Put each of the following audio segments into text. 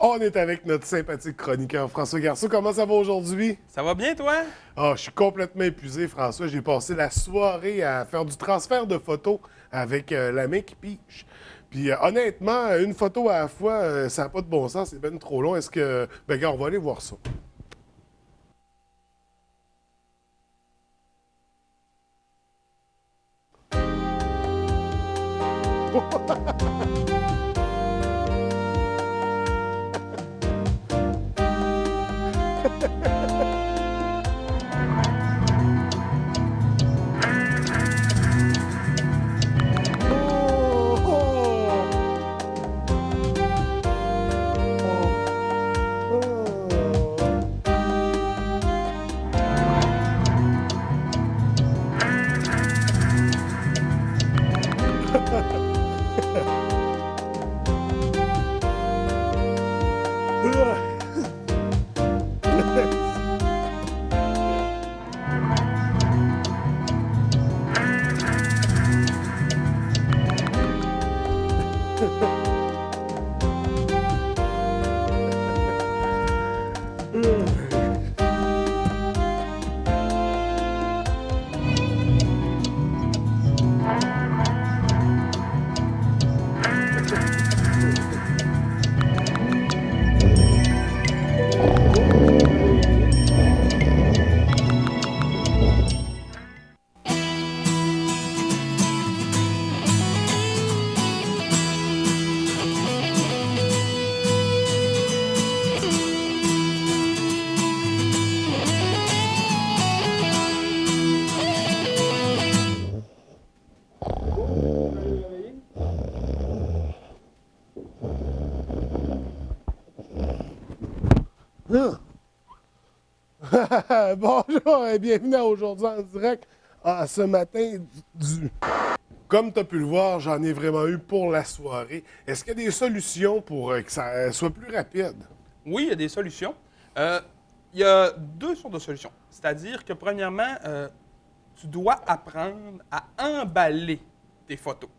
On est avec notre sympathique chroniqueur François Garceau. Comment ça va aujourd'hui? Ça va bien, toi? Ah, je suis complètement épuisé, François. J'ai passé la soirée à faire du transfert de photos avec la main qui piche. Puis honnêtement, une photo à la fois, ça n'a pas de bon sens, c'est ben trop long. Est-ce que... Ben gars, on va aller voir ça. Oh, oh, oh, oh. Bonjour et bienvenue à Aujourd'hui en direct. Ce matin, comme tu as pu le voir, j'en ai vraiment eu pour la soirée. Est-ce qu'il y a des solutions pour que ça soit plus rapide? Oui, il y a des solutions. Il y a deux sortes de solutions. C'est-à-dire que, premièrement, tu dois apprendre à emballer tes photos.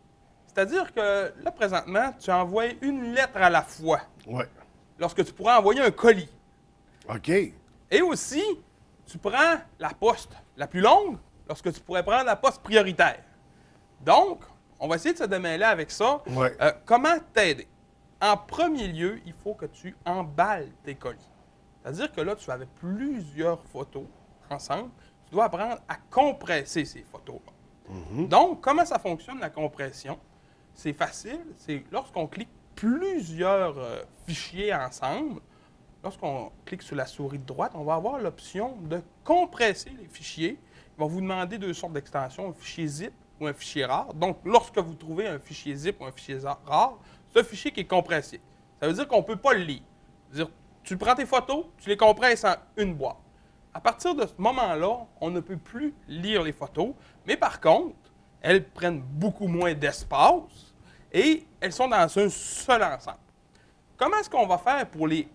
C'est-à-dire que, là, présentement, tu envoies une lettre à la fois, Ouais. lorsque tu pourras envoyer un colis. OK. Et aussi, tu prends la poste la plus longue, lorsque tu pourrais prendre la poste prioritaire. Donc, on va essayer de se démêler avec ça. Ouais. Comment t'aider? En premier lieu, il faut que tu emballes tes colis. C'est-à-dire que là, tu avais plusieurs photos ensemble. Tu dois apprendre à compresser ces photos-là. Donc, comment ça fonctionne, la compression? C'est facile. C'est lorsqu'on clique plusieurs fichiers ensemble, lorsqu'on clique sur la souris de droite, on va avoir l'option de compresser les fichiers. Il va vous demander deux sortes d'extensions, un fichier zip ou un fichier rare. Donc, lorsque vous trouvez un fichier zip ou un fichier rare, c'est un fichier qui est compressé. Ça veut dire qu'on ne peut pas le lire. C'est-à-dire, tu prends tes photos, tu les compresses en une boîte. À partir de ce moment-là, on ne peut plus lire les photos, mais par contre, elles prennent beaucoup moins d'espace et elles sont dans un seul ensemble. Comment est-ce qu'on va faire pour les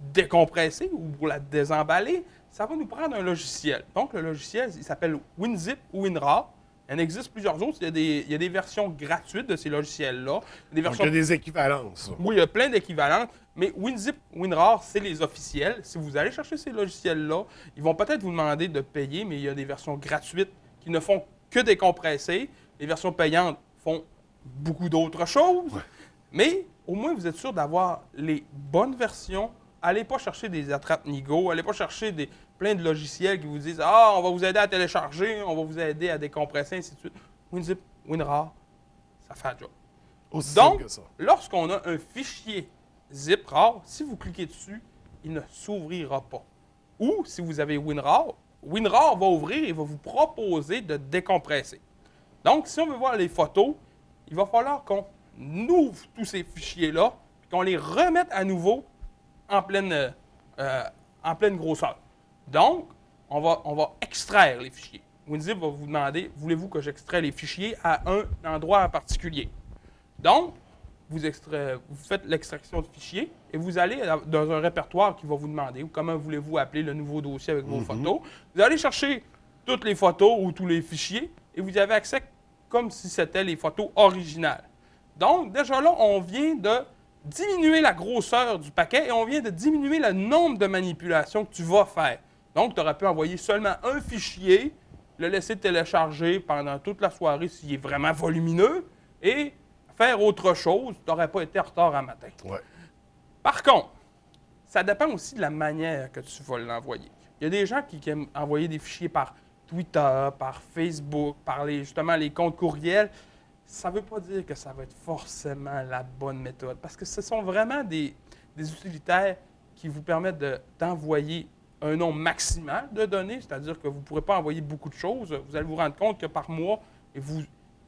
décompresser ou pour la désemballer? Ça va nous prendre un logiciel. Donc, le logiciel, il s'appelle WinZip ou WinRAR. Il en existe plusieurs autres. Il y a des versions gratuites de ces logiciels-là. Des Donc, versions... il y a des équivalences. Oui, il y a plein d'équivalents, mais WinZip, WinRAR, c'est les officiels. Si vous allez chercher ces logiciels-là, ils vont peut-être vous demander de payer, mais il y a des versions gratuites qui ne font que décompresser. Les versions payantes font beaucoup d'autres choses. Ouais. Mais au moins, vous êtes sûr d'avoir les bonnes versions. Allez pas chercher des attrape-nigo, allez pas chercher plein de logiciels qui vous disent « Ah, on va vous aider à télécharger, on va vous aider à décompresser, ainsi de suite. » WinZip, WinRAR, ça fait un job. Aussi Donc, simple que ça. lorsqu'on a un fichier zip rare, si vous cliquez dessus, il ne s'ouvrira pas. Ou, si vous avez WinRAR, WinRAR va ouvrir et va vous proposer de décompresser. Donc, si on veut voir les photos, il va falloir qu'on ouvre tous ces fichiers-là et qu'on les remette à nouveau en pleine grosseur. Donc, on va extraire les fichiers. WinZip va vous demander, voulez-vous que j'extrais les fichiers à un endroit en particulier? Donc, vous faites l'extraction de fichiers et vous allez dans un répertoire qui va vous demander comment voulez-vous appeler le nouveau dossier avec vos photos. Vous allez chercher toutes les photos ou tous les fichiers et vous y avez accès comme si c'était les photos originales. Donc, déjà là, on vient de diminuer la grosseur du paquet et on vient de diminuer le nombre de manipulations que tu vas faire. Donc, tu aurais pu envoyer seulement un fichier, le laisser télécharger pendant toute la soirée s'il est vraiment volumineux et faire autre chose. Tu n'aurais pas été en retard à matin. Ouais. Par contre, ça dépend aussi de la manière que tu vas l'envoyer. Il y a des gens qui aiment envoyer des fichiers par Twitter, par Facebook, par justement les comptes courriels. Ça ne veut pas dire que ça va être forcément la bonne méthode, parce que ce sont vraiment des utilitaires qui vous permettent d'envoyer un nombre maximal de données, c'est-à-dire que vous ne pourrez pas envoyer beaucoup de choses. Vous allez vous rendre compte que par mois, il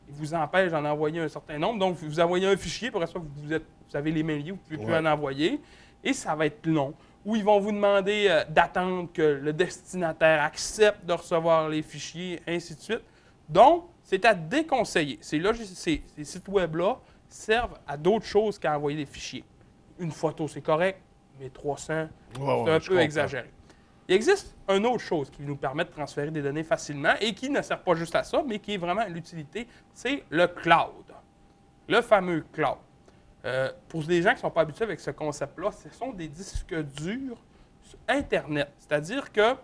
vous empêche d'en envoyer un certain nombre. Donc, vous envoyez un fichier, pour ça, vous avez les mails liés, vous ne pouvez plus en envoyer, et ça va être long. Ou ils vont vous demander d'attendre que le destinataire accepte de recevoir les fichiers, ainsi de suite. Donc, c'est à déconseiller. Ces sites web-là servent à d'autres choses qu'à envoyer des fichiers. Une photo, c'est correct, mais 300, c'est un peu exagéré. Il existe une autre chose qui nous permet de transférer des données facilement et qui ne sert pas juste à ça, mais qui est vraiment l'utilité, c'est le cloud. Le fameux cloud. Pour les gens qui ne sont pas habitués avec ce concept-là, ce sont des disques durs sur Internet. C'est-à-dire que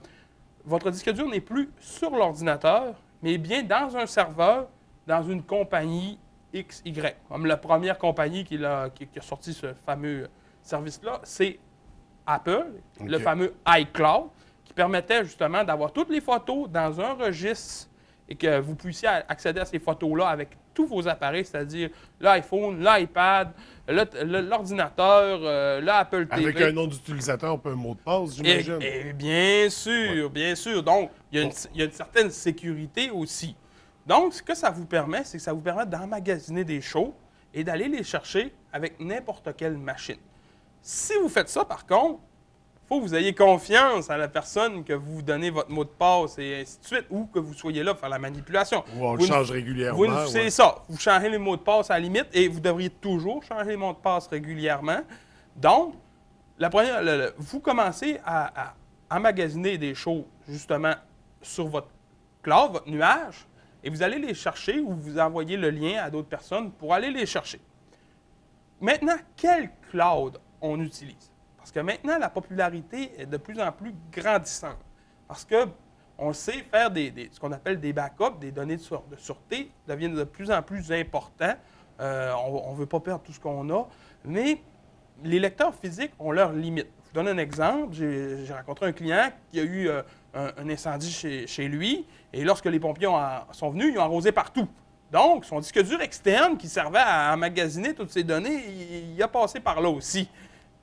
votre disque dur n'est plus sur l'ordinateur, mais bien dans un serveur, dans une compagnie XY. Comme la première compagnie qui a sorti ce fameux service-là, c'est Apple, le fameux iCloud, qui permettait justement d'avoir toutes les photos dans un registre et que vous puissiez accéder à ces photos-là avec tous vos appareils, c'est-à-dire l'iPhone, l'iPad, l'ordinateur, l'Apple TV. Avec un nom d'utilisateur, un mot de passe, j'imagine. Et bien sûr, bien sûr. Donc, il y a une certaine sécurité aussi. Donc, ce que ça vous permet, c'est que ça vous permet d'emmagasiner des choses et d'aller les chercher avec n'importe quelle machine. Si vous faites ça, par contre, il faut que vous ayez confiance à la personne que vous donnez votre mot de passe et ainsi de suite, ou que vous soyez là pour faire la manipulation. Ou on le change régulièrement. C'est ça. Vous changez les mots de passe à la limite et vous devriez toujours changer les mots de passe régulièrement. Donc, vous commencez à emmagasiner des choses, justement, sur votre cloud, votre nuage, et vous allez les chercher ou vous envoyez le lien à d'autres personnes pour aller les chercher. Maintenant, quel cloud on utilise? Parce que maintenant, la popularité est de plus en plus grandissante. Parce qu'on sait faire ce qu'on appelle des backups, des données de sûreté, deviennent de plus en plus importants. On ne veut pas perdre tout ce qu'on a, mais les lecteurs physiques ont leurs limites. Je vous donne un exemple. J'ai rencontré un client qui a eu un incendie chez lui, et lorsque les pompiers sont venus, ils ont arrosé partout. Donc, son disque dur externe qui servait à emmagasiner toutes ces données, il a passé par là aussi.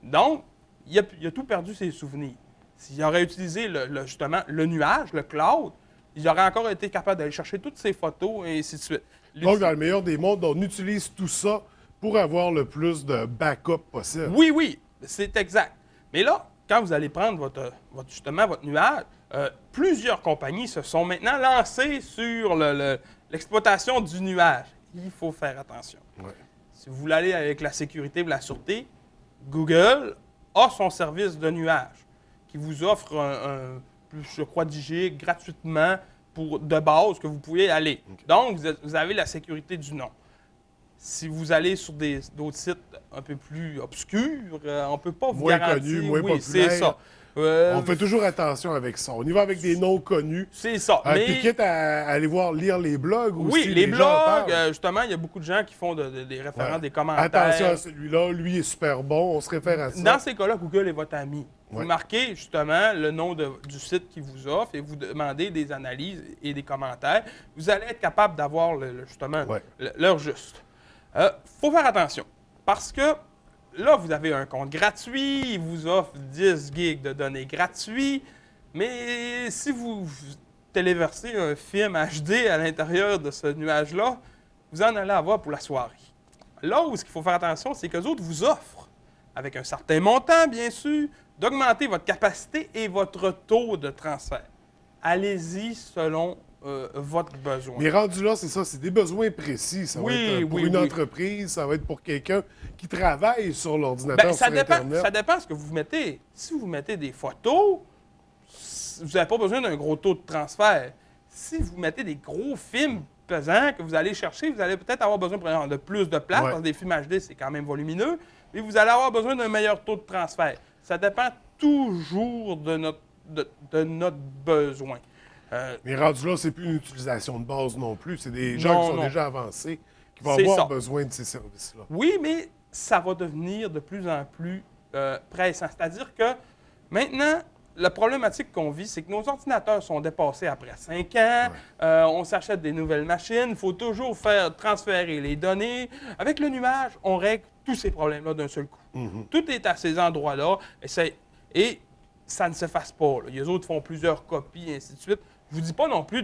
Donc, il a tout perdu ses souvenirs. S'il aurait utilisé justement le nuage, le cloud, il aurait encore été capable d'aller chercher toutes ses photos et ainsi de suite. Donc, dans le meilleur des mondes, on utilise tout ça pour avoir le plus de backup possible. Oui, c'est exact. Mais là, quand vous allez prendre justement votre nuage, plusieurs compagnies se sont maintenant lancées sur l'exploitation du nuage. Il faut faire attention. Ouais. Si vous voulez aller avec la sécurité et la sûreté, Google a son service de nuage qui vous offre je crois, 10 gigs gratuitement de base que vous pouvez aller. Okay. Donc, vous avez la sécurité du nom. Si vous allez sur d'autres sites un peu plus obscurs, on ne peut pas vous garantir. Moins connus, moins populaires. C'est ça. On fait toujours attention avec ça. On y va avec des noms connus. C'est ça. Puis quitte à aller lire les blogs aussi. Oui, les blogs, justement, il y a beaucoup de gens qui font des références, des commentaires. Attention à celui-là, lui est super bon, on se réfère à ça. Dans ces cas-là, Google est votre ami. Vous marquez justement le nom du site qui vous offre et vous demandez des analyses et des commentaires. Vous allez être capable d'avoir justement l'heure juste. Faut faire attention parce que là, vous avez un compte gratuit, il vous offre 10 gigs de données gratuits, mais si vous téléversez un film HD à l'intérieur de ce nuage-là, vous en allez avoir pour la soirée. Là où ce qu'il faut faire attention, c'est qu'eux autres vous offrent, avec un certain montant, bien sûr, d'augmenter votre capacité et votre taux de transfert. Allez-y selon votre besoin. Mais rendu là, c'est ça, c'est des besoins précis. Ça va être pour une entreprise, ça va être pour quelqu'un qui travaille sur l'ordinateur, sur Internet. Ça dépend de ce que vous mettez. Si vous mettez des photos, vous n'avez pas besoin d'un gros taux de transfert. Si vous mettez des gros films pesants que vous allez chercher, vous allez peut-être avoir besoin de plus de place, parce que des films HD, c'est quand même volumineux. et vous allez avoir besoin d'un meilleur taux de transfert. Ça dépend toujours de notre besoin. Mais rendu là, c'est plus une utilisation de base non plus. C'est des gens qui sont déjà avancés qui vont avoir besoin de ces services-là. Oui, mais ça va devenir de plus en plus pressant. C'est-à-dire que maintenant, la problématique qu'on vit, c'est que nos ordinateurs sont dépassés après 5 ans. Ouais. On s'achète des nouvelles machines. Il faut toujours faire transférer les données. Avec le nuage, on règle tous ces problèmes-là d'un seul coup. Tout est à ces endroits-là. Et ça ne s'efface pas. Là. Les autres font plusieurs copies, et ainsi de suite. Je ne vous dis pas non plus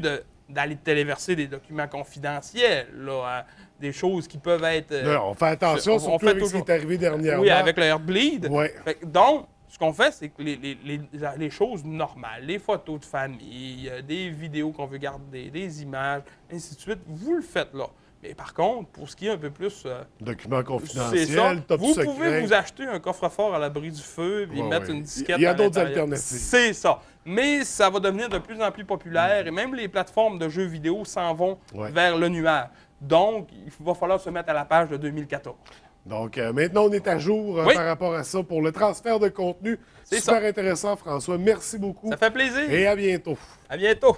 d'aller téléverser des documents confidentiels, là, des choses qui peuvent être... non, on fait attention, surtout avec ce qui est arrivé dernièrement. Oui, avec le Heartbleed. Ouais. Donc, ce qu'on fait, c'est que les choses normales, les photos de famille, des vidéos qu'on veut garder, des images, ainsi de suite, vous le faites là. Mais par contre, pour ce qui est un peu plus... documents confidentiels, top secret. Vous pouvez vous acheter un coffre-fort à l'abri du feu et mettre une disquette. Il y a d'autres alternatives. C'est ça. Mais ça va devenir de plus en plus populaire et même les plateformes de jeux vidéo s'en vont vers le nuage. Donc, il va falloir se mettre à la page de 2014. Donc, maintenant, on est à jour par rapport à ça pour le transfert de contenu. Super intéressant, François. Merci beaucoup. Ça fait plaisir. Et à bientôt. À bientôt.